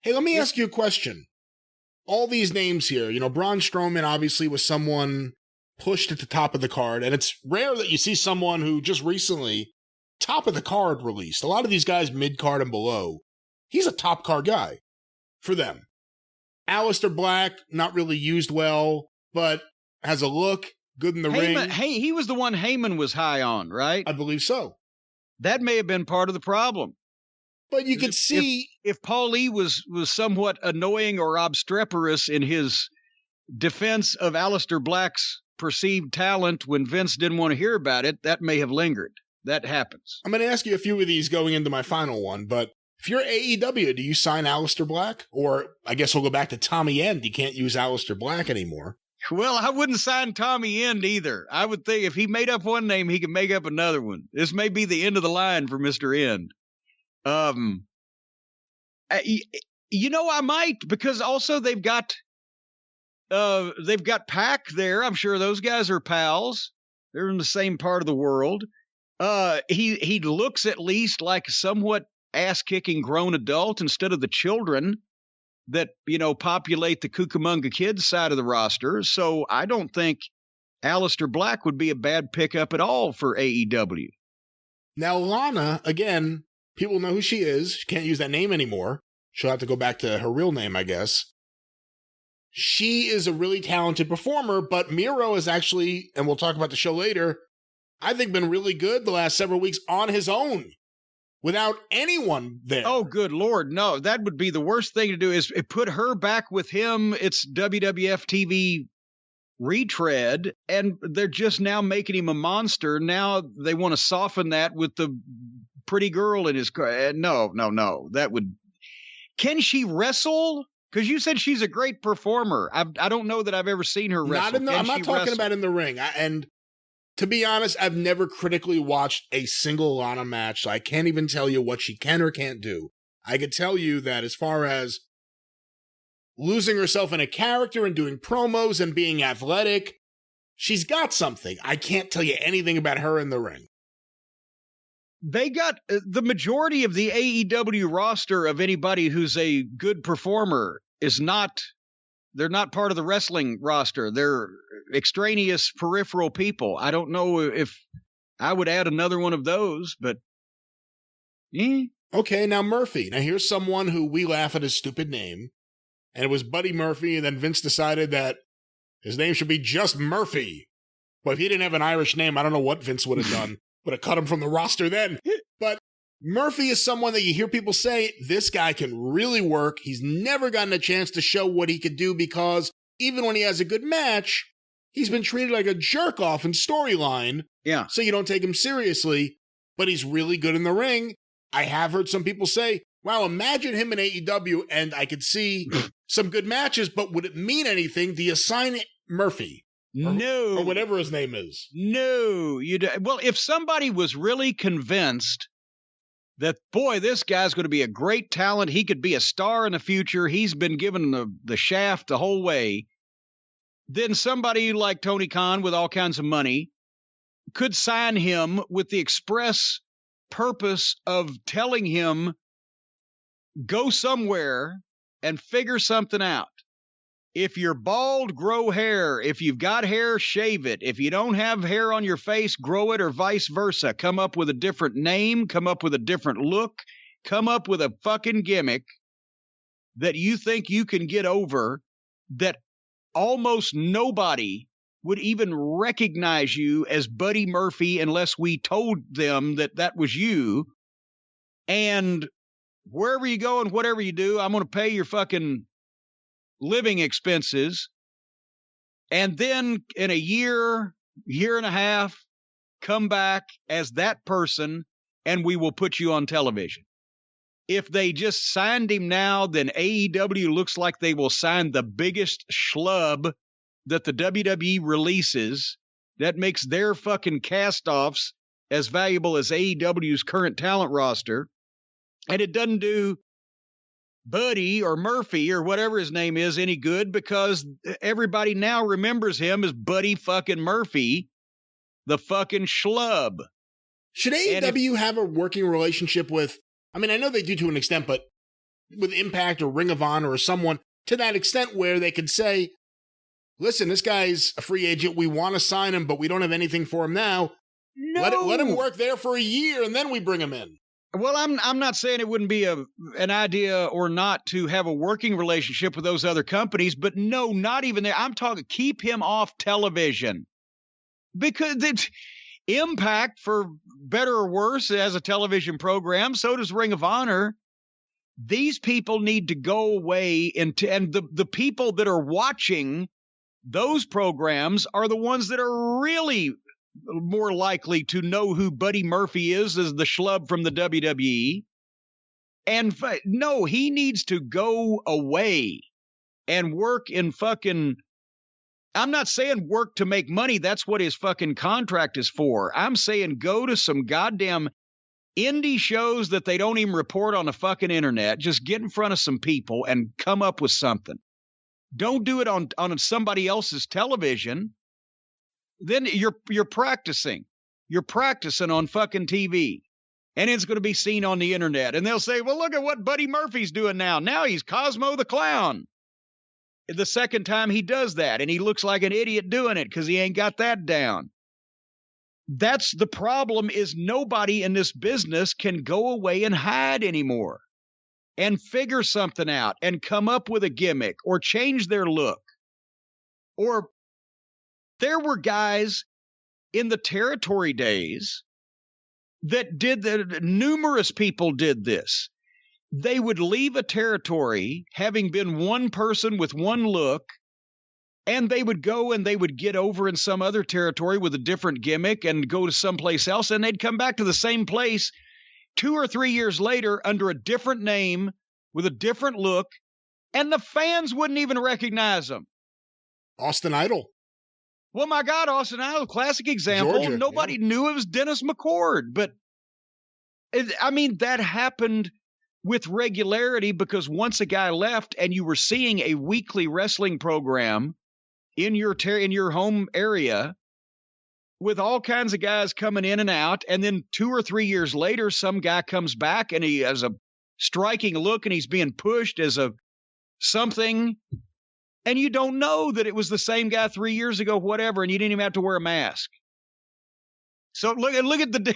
Hey, let me ask you a question. All these names here, Braun Strowman obviously was someone pushed at the top of the card, and it's rare that you see someone who just recently, top of the card released. A lot of these guys mid-card and below, he's a top card guy for them. Aleister Black, not really used well, but has a look, good in the ring. Hey, he was the one Heyman was high on, right? I believe so. That may have been part of the problem. But you could see... If Paul Lee was somewhat annoying or obstreperous in his defense of Aleister Black's perceived talent when Vince didn't want to hear about it, that may have lingered. That happens. I'm going to ask you a few of these going into my final one, but if you're AEW, do you sign Aleister Black? Or I guess we'll go back to Tommy End. You can't use Aleister Black anymore. Well, I wouldn't sign Tommy End either. I would think if he made up one name, he could make up another one. This may be the end of the line for Mr. End. I might, because also they've got Pac there. I'm sure those guys are pals. They're in the same part of the world. He looks at least like a somewhat ass-kicking grown adult instead of the children that, populate the Cucamonga Kids side of the roster. So I don't think Aleister Black would be a bad pickup at all for AEW. Now, Lana, again, people know who she is. She can't use that name anymore. She'll have to go back to her real name, I guess. She is a really talented performer, but Miro is actually, and we'll talk about the show later, I think been really good the last several weeks on his own without anyone there. Oh, good Lord. No, that would be the worst thing to do is put her back with him. It's WWF TV retread, and they're just now making him a monster. Now they want to soften that with the pretty girl in his car. No. That would... Can she wrestle? Because you said she's a great performer. I don't know that I've ever seen her wrestle. I'm not talking about in the ring. And to be honest, I've never critically watched a single Lana match, so I can't even tell you what she can or can't do. I could tell you that as far as losing herself in a character and doing promos and being athletic, she's got something. I can't tell you anything about her in the ring. They got the majority of the AEW roster of anybody who's a good performer they're not part of the wrestling roster. They're extraneous peripheral people. I don't know if I would add another one of those, but Okay, now Murphy. Now here's someone who we laugh at his stupid name, and it was Buddy Murphy, and then Vince decided that his name should be just Murphy. Well, if he didn't have an Irish name, I don't know what Vince would have done. Would have cut him from the roster then. But Murphy is someone that you hear people say, this guy can really work. He's never gotten a chance to show what he could do because even when he has a good match, he's been treated like a jerk-off in storyline. Yeah. So you don't take him seriously, but he's really good in the ring. I have heard some people say, wow, imagine him in AEW, and I could see some good matches, but would it mean anything? Do you sign Murphy? No. Or whatever his name is. No. Well, if somebody was really convinced that, boy, this guy's going to be a great talent, he could be a star in the future, he's been given the shaft the whole way, then somebody like Tony Khan with all kinds of money could sign him with the express purpose of telling him, go somewhere and figure something out. If you're bald, grow hair. If you've got hair, shave it. If you don't have hair on your face, grow it, or vice versa. Come up with a different name. Come up with a different look. Come up with a fucking gimmick that you think you can get over, that almost nobody would even recognize you as Buddy Murphy unless we told them that was you. And wherever you go and whatever you do, I'm going to pay your fucking living expenses, and then in a year and a half, come back as that person, and we will put you on television. If they just signed him now, then AEW looks like they will sign the biggest schlub that the WWE releases. That makes their fucking cast-offs as valuable as AEW's current talent roster, and it doesn't do Buddy or Murphy or whatever his name is any good, because everybody now remembers him as Buddy fucking Murphy, the fucking schlub. Should AEW have a working relationship with, I mean, I know they do to an extent, but with Impact or Ring of Honor or someone to that extent where they could say, listen, this guy's a free agent. We want to sign him, but we don't have anything for him now. No. Let him work there for a year, and then we bring him in. Well, I'm not saying it wouldn't be an idea or not to have a working relationship with those other companies, but no, not even there. I'm talking keep him off television. Because Impact, for better or worse, has a television program. So does Ring of Honor. These people need to go away, and the people that are watching those programs are the ones that are really more likely to know who Buddy Murphy is as the schlub from the WWE. And no, he needs to go away and work in fucking... I'm not saying work to make money. That's what his fucking contract is for. I'm saying go to some goddamn indie shows that they don't even report on the fucking internet. Just get in front of some people and come up with something. Don't do it on somebody else's television. Then you're practicing. You're practicing on fucking TV. And it's going to be seen on the internet. And they'll say, well, look at what Buddy Murphy's doing now. Now he's Cosmo the Clown. The second time he does that, and he looks like an idiot doing it because he ain't got that down. That's the problem, is nobody in this business can go away and hide anymore and figure something out and come up with a gimmick or change their look. Or there were guys in the territory days that did that. Numerous people did this. They would leave a territory having been one person with one look, and they would go and they would get over in some other territory with a different gimmick and go to someplace else, and they'd come back to the same place 2 or 3 years later under a different name with a different look, and the fans wouldn't even recognize them. Austin Idol. Well, my God, Austin Idol, classic example. Georgia, Nobody knew it was Dennis McCord, but that happened with regularity because once a guy left and you were seeing a weekly wrestling program in your home area with all kinds of guys coming in and out, and then 2 or 3 years later, some guy comes back and he has a striking look and he's being pushed as a something, and you don't know that it was the same guy 3 years ago, whatever, and you didn't even have to wear a mask. So look at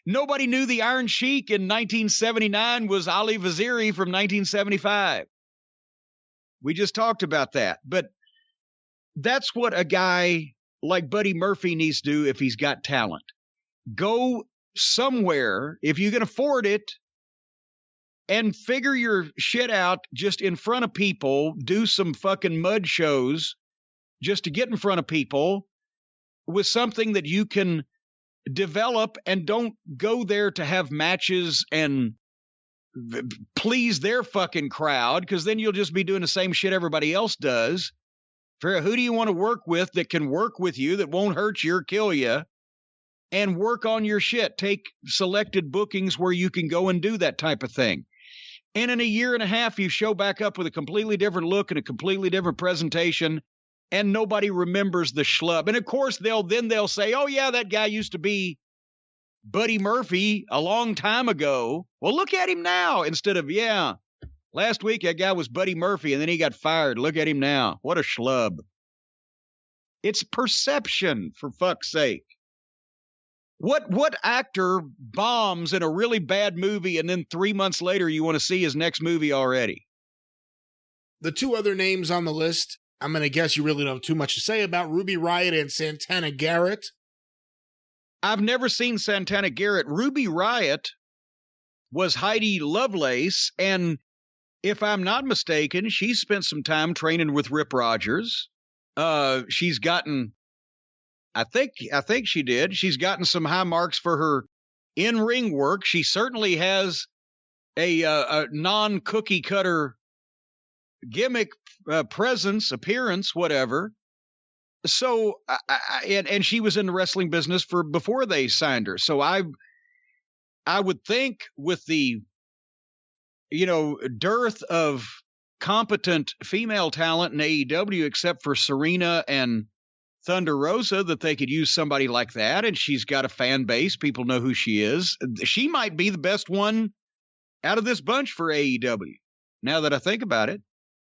nobody knew the Iron Sheik in 1979 was Ali Vaziri from 1975. We just talked about that. But that's what a guy like Buddy Murphy needs to do if he's got talent. Go somewhere, if you can afford it, and figure your shit out just in front of people. Do some fucking mud shows just to get in front of people with something that you can develop, and don't go there to have matches and please their fucking crowd, because then you'll just be doing the same shit everybody else does. Who do you want to work with that can work with you, that won't hurt you or kill you, and work on your shit? Take selected bookings where you can go and do that type of thing. And in a year and a half, you show back up with a completely different look and a completely different presentation, and nobody remembers the schlub. And of course, they'll say, oh yeah, that guy used to be Buddy Murphy a long time ago. Well, look at him now, instead of, yeah, last week that guy was Buddy Murphy and then he got fired. Look at him now. What a schlub. It's perception, for fuck's sake. What actor bombs in a really bad movie and then 3 months later you want to see his next movie already? The two other names on the list, I'm going to guess you really don't have too much to say about: Ruby Riott and Santana Garrett. I've never seen Santana Garrett. Ruby Riott was Heidi Lovelace, and if I'm not mistaken, she spent some time training with Rip Rogers. She's gotten, I think she did. She's gotten some high marks for her in-ring work. She certainly has a non-cookie cutter gimmick, presence, appearance, whatever. So, and she was in the wrestling business before they signed her. So I would think with the, dearth of competent female talent in AEW, except for Serena and Thunder Rosa, that they could use somebody like that. And she's got a fan base. People know who she is. She might be the best one out of this bunch for AEW. now that I think about it.